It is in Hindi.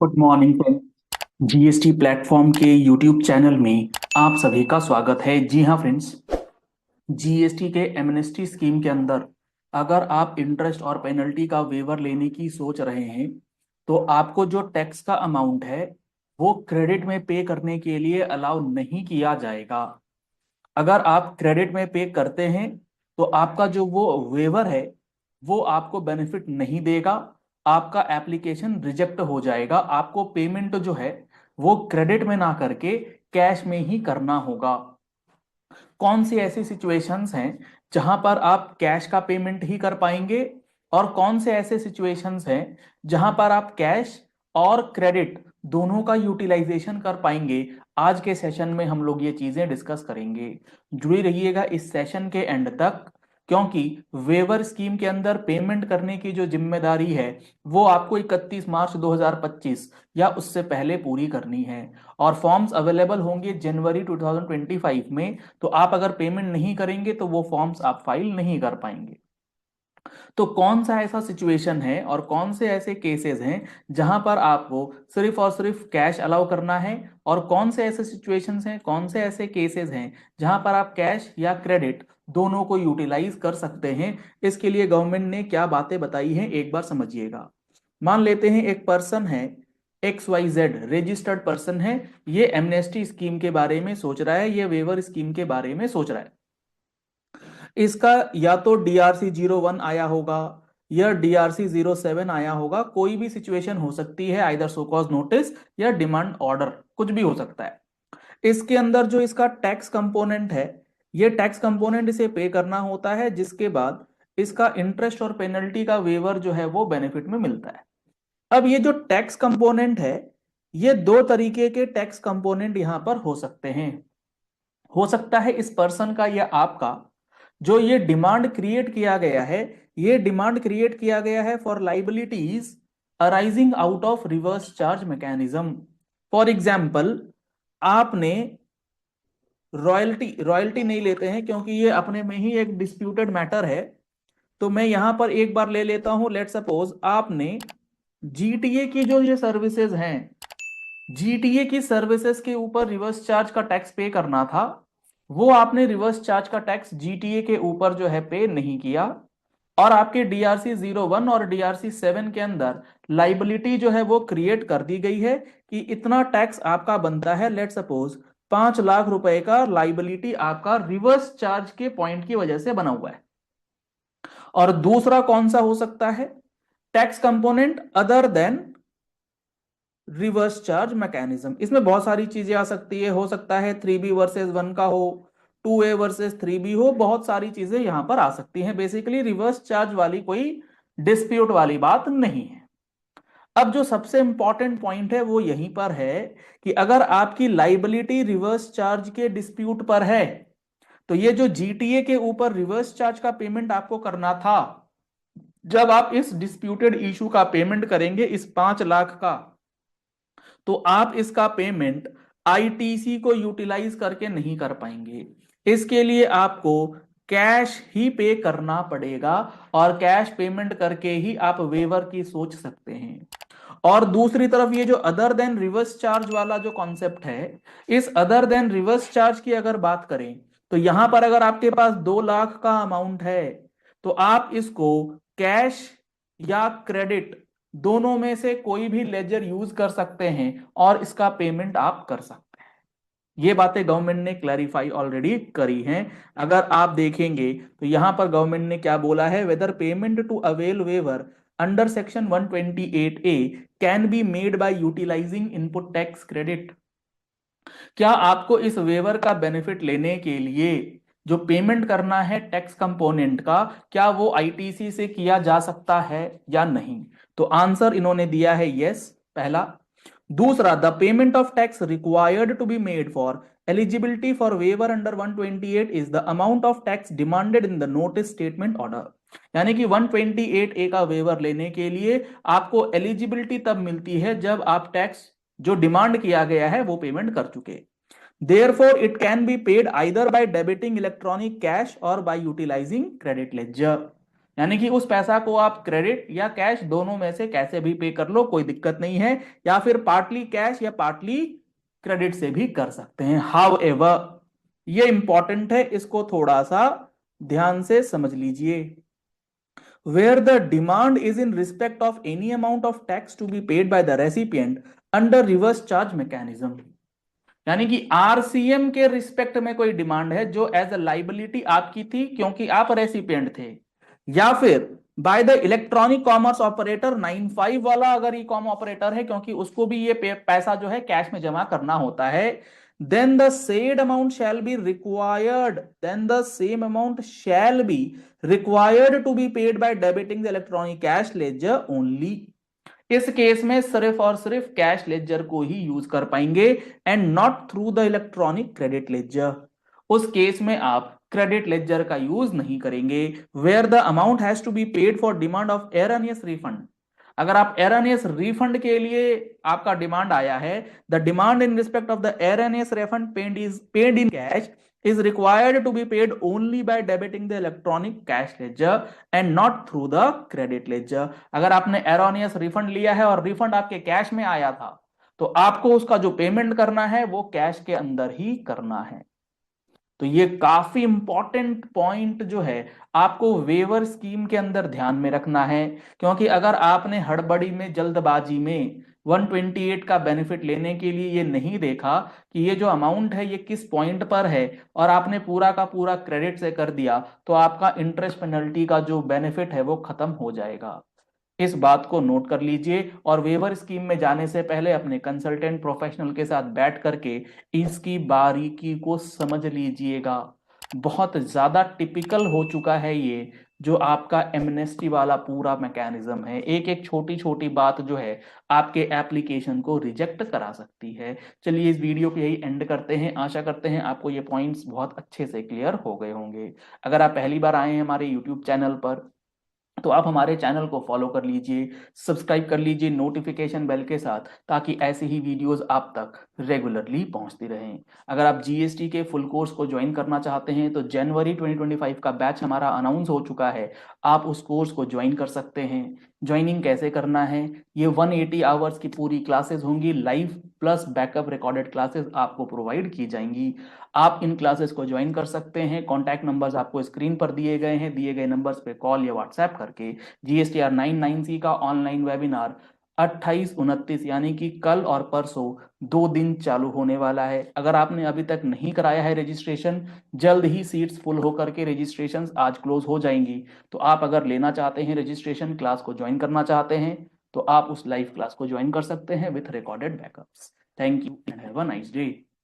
Good morning friend. GST platform के यूट्यूब चैनल में आप सभी का स्वागत है। जी हाँ फ्रेंड्स, जीएसटी के एमनेस्टी स्कीम के अंदर अगर आप इंटरेस्ट और पेनल्टी का वेवर लेने की सोच रहे हैं तो आपको जो टैक्स का अमाउंट है वो क्रेडिट में पे करने के लिए अलाउ नहीं किया जाएगा। अगर आप क्रेडिट में पे करते हैं तो आपका जो वो वेवर है वो आपको बेनिफिट नहीं देगा। आपका एप्लीकेशन रिजेक्ट हो जाएगा। आपको पेमेंट जो है वो क्रेडिट में ना करके कैश में ही करना होगा। कौन सी ऐसी सिचुएशंस हैं जहां पर आप कैश का पेमेंट ही कर पाएंगे और कौन से ऐसे सिचुएशंस हैं जहां पर आप कैश और क्रेडिट दोनों का यूटिलाइजेशन कर पाएंगे। आज के सेशन में हम लोग ये चीजें डिस्कस करेंगे। जुड़ी रहिएगा इस सेशन के एंड तक, क्योंकि वेवर स्कीम के अंदर पेमेंट करने की जो जिम्मेदारी है वो आपको 31 मार्च 2025 या उससे पहले पूरी करनी है और फॉर्म्स अवेलेबल होंगे जनवरी 2025 में। तो आप अगर पेमेंट नहीं करेंगे तो वो फॉर्म्स आप फाइल नहीं कर पाएंगे। तो कौन सा ऐसा सिचुएशन है और कौन से ऐसे केसेस हैं जहां पर आपको सिर्फ और सिर्फ कैश अलाउ करना है और कौन से ऐसे सिचुएशंस हैं, कौन से ऐसे केसेस हैं जहां पर आप कैश या क्रेडिट दोनों को यूटिलाइज कर सकते हैं। इसके लिए गवर्नमेंट ने क्या बातें बताई हैं एक बार समझिएगा। मान लेते हैं एक पर्सन है, X Y Z registered person है। ये एमनेस्टी स्कीम के बारे में सोच रहा है, ये वेवर स्कीम के बारे में सोच रहा है। इसका या तो डीआरसी 01 आया होगा या डीआरसी 07 आया होगा। कोई भी सिचुएशन हो सकती है, आइदर सो कॉज नोटिस या डिमांड ऑर्डर, कुछ भी हो सकता है। इसके अंदर जो इसका टैक्स कंपोनेंट है, ये टैक्स कंपोनेंट इसे पे करना होता है, जिसके बाद इसका इंटरेस्ट और पेनल्टी का वेवर जो है वो बेनिफिट में मिलता है। अब ये जो टैक्स कंपोनेंट है, ये दो तरीके के टैक्स कंपोनेंट यहां पर हो सकते हैं। हो सकता है इस पर्सन का या आपका जो ये डिमांड क्रिएट किया गया है, ये डिमांड क्रिएट किया गया है for liabilities arising out of reverse charge mechanism. For example, आपने रॉयल्टी रॉयल्टी नहीं लेते हैं क्योंकि ये अपने में ही एक डिस्प्यूटेड मैटर है। तो मैं यहां पर एक बार ले लेता हूं। लेट सपोज आपने जीटीए की जो ये सर्विसेज हैं, जीटीए की सर्विसेज के ऊपर रिवर्स चार्ज का टैक्स पे करना था, वो आपने रिवर्स चार्ज का टैक्स जीटीए के ऊपर जो है पे नहीं किया। और आपके डीआरसी 01 और डीआरसी 7 के अंदर लाइबिलिटी जो है वो क्रिएट कर दी गई है कि इतना टैक्स आपका बनता है। लेट सपोज 5 लाख रुपए का लाइबिलिटी आपका रिवर्स चार्ज के पॉइंट की वजह से बना हुआ है। और दूसरा कौन सा हो सकता है tax component other than reverse charge mechanism? इसमें बहुत सारी चीजें आ सकती है। हो सकता है 3B वर्सेस 1 का हो, 2A वर्सेस 3B हो, बहुत सारी चीजें यहां पर आ सकती हैं। बेसिकली रिवर्स चार्ज वाली कोई डिस्प्यूट वाली बात नहीं है। अब जो सबसे इंपॉर्टेंट पॉइंट है वो यहीं पर है कि अगर आपकी लाइबिलिटी रिवर्स चार्ज के डिस्प्यूट पर है तो ये जो जीटीए के ऊपर रिवर्स चार्ज का पेमेंट आपको करना था, जब आप इस डिस्प्यूटेड इशू का पेमेंट करेंगे इस 5 लाख का, तो आप इसका पेमेंट आईटीसी को यूटिलाइज करके नहीं कर पाएंगे। इसके लिए आपको कैश ही पे करना पड़ेगा और कैश पेमेंट करके ही आप वेवर की सोच सकते हैं। और दूसरी तरफ ये जो अदर देन रिवर्स चार्ज वाला जो कॉन्सेप्ट है, इस अदर देन रिवर्स चार्ज की अगर बात करें तो यहां पर अगर आपके पास 2 लाख का अमाउंट है तो आप इसको कैश या क्रेडिट दोनों में से कोई भी लेजर यूज कर सकते हैं और इसका पेमेंट आप कर सकते हैं। ये बातें गवर्नमेंट ने क्लैरिफाई ऑलरेडी करी हैं। अगर आप देखेंगे तो यहां पर गवर्नमेंट ने क्या बोला है, whether payment to avail waiver under section 128A can be made by utilising input tax credit. क्या आपको इस वेवर का बेनिफिट लेने के लिए जो पेमेंट करना है टैक्स कंपोनेंट का, क्या वो आईटीसी से किया जा सकता है या नहीं? तो आंसर इन्होंने दिया है यस, पहला। दूसरा, the payment of tax required to be made for eligibility for waiver under 128 is the amount of tax demanded in the notice statement order. यानी कि 128A का वेवर लेने के लिए आपको एलिजिबिलिटी तब मिलती है जब आप टैक्स जो डिमांड किया गया है वो पेमेंट कर चुके। Therefore, it can be paid either by debiting electronic cash or by utilizing credit ledger. यानी कि उस पैसा को आप क्रेडिट या कैश दोनों में से कैसे भी पे कर लो, कोई दिक्कत नहीं है, या फिर पार्टली कैश या पार्टली क्रेडिट से भी कर सकते हैं। हाउ एवर, ये इंपॉर्टेंट है, इसको थोड़ा सा ध्यान से समझ लीजिए। where the demand is in respect of any amount of tax to be paid by the recipient under reverse charge mechanism। यानी कि आरसीएम के रिस्पेक्ट में कोई डिमांड है जो एज अ लाइबिलिटी आपकी थी क्योंकि आप रेसिपिएंट थे, या फिर by the electronic commerce operator 95 वाला अगर ई कॉम ऑपरेटर है, क्योंकि उसको भी ये पैसा जो है कैश में जमा करना होता है, then the said amount shall be required, then the same amount shall be required to be paid by debiting the electronic cash ledger only। इस केस में सिर्फ और सिर्फ कैश लेजर को ही यूज कर पाएंगे and not through the electronic credit ledger. उस केस में आप क्रेडिट लेजर का यूज नहीं करेंगे। Where the amount has to be paid for demand of erroneous refund, अगर आप एरनियस रिफंड के लिए आपका डिमांड आया है, the demand in respect of the erroneous refund paid in cash is required to be paid only by debiting the electronic cash ledger and not through the credit ledger। अगर आपने erroneous रिफंड लिया है और रिफंड आपके कैश में आया था, तो आपको उसका जो पेमेंट करना है वो कैश के अंदर ही करना है। तो ये काफी इंपॉर्टेंट पॉइंट जो है आपको वेवर स्कीम के अंदर ध्यान में रखना है, क्योंकि अगर आपने हड़बड़ी में जल्दबाजी में 128 का बेनिफिट लेने के लिए ये नहीं देखा कि ये जो अमाउंट है ये किस पॉइंट पर है, और आपने पूरा का पूरा क्रेडिट से कर दिया, तो आपका इंटरेस्ट पेनल्टी का जो बेनिफिट है वो खत्म हो जाएगा। इस बात को नोट कर लीजिए और वेवर स्कीम में जाने से पहले अपने कंसल्टेंट प्रोफेशनल के साथ बैठ करके इसकी बारीकी को समझ लीजिएगा। बहुत ज्यादा टिपिकल हो चुका है ये जो आपका एमनेस्टी वाला पूरा मैकेनिज्म है, एक एक छोटी छोटी बात जो है आपके एप्लीकेशन को रिजेक्ट करा सकती है। चलिए इस वीडियो को यही एंड करते हैं। आशा करते हैं आपको ये पॉइंट्स बहुत अच्छे से क्लियर हो गए होंगे। अगर आप पहली बार आए हैं हमारे यूट्यूब चैनल पर, तो आप हमारे चैनल को फॉलो कर लीजिए, सब्सक्राइब कर लीजिए नोटिफिकेशन बेल के साथ, ताकि ऐसी ही वीडियोस आप तक रेगुलरली पहुंचती रहें। अगर आप जीएसटी के फुल कोर्स को ज्वाइन करना चाहते हैं तो जनवरी 2025 का बैच हमारा अनाउंस हो चुका है, आप उस कोर्स को ज्वाइन कर सकते हैं। ज्वाइनिंग कैसे करना है, ये 180 आवर्स की पूरी क्लासेस होंगी, live plus backup recorded classes आपको प्रोवाइड की जाएंगी। आप इन क्लासेस को ज्वाइन कर सकते हैं। कॉन्टैक्ट नंबर्स आपको स्क्रीन पर दिए गए हैं, दिए गए नंबर्स पे कॉल या व्हाट्सएप करके जीएसटीआर 99C का ऑनलाइन वेबिनार 28-29 यानी कि कल और परसों 2 दिन चालू होने वाला है। अगर आपने अभी तक नहीं कराया है रजिस्ट्रेशन, जल्द ही सीट्स फुल होकर के रजिस्ट्रेशन आज क्लोज हो जाएंगी। तो आप अगर लेना चाहते हैं रजिस्ट्रेशन, क्लास को ज्वाइन करना चाहते हैं, तो आप उस लाइव क्लास को ज्वाइन कर सकते हैं with recorded backups. Thank you and have a nice day.